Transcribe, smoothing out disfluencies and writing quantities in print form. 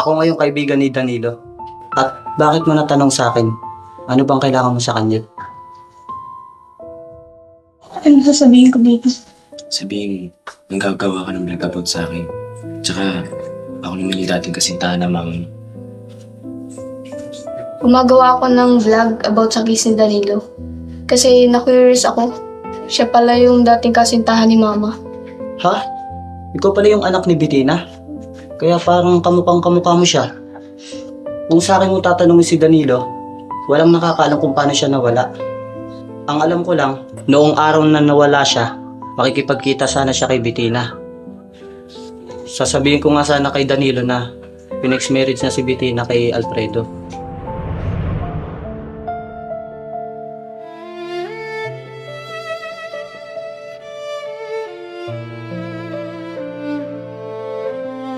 Ako ngayong kaibigan ni Danilo. At bakit mo natanong sa akin? Ano bang kailangan mo sa kanya? Ano sasabihin ko dito? Sabihin, nanggagawa ka ng vlog about sa akin. Tsaka, ako naman yung dating kasintahan na mama mo. Gumagawa ako ng vlog about sa case ni Danilo. Kasi na-curious ako. Siya pala yung dating kasintahan ni Mama. Ha? Ikaw pala yung anak ni Bettina? Kaya parang kamukha mo siya. Kung sa akin mo tatanungin si Danilo, walang nakakaalam kung paano siya nawala. Ang alam ko lang, noong araw na nawala siya, makikipagkita sana siya kay Bettina. Sasabihin ko nga sana kay Danilo na pinex marriage na si Bettina kay Alfredo.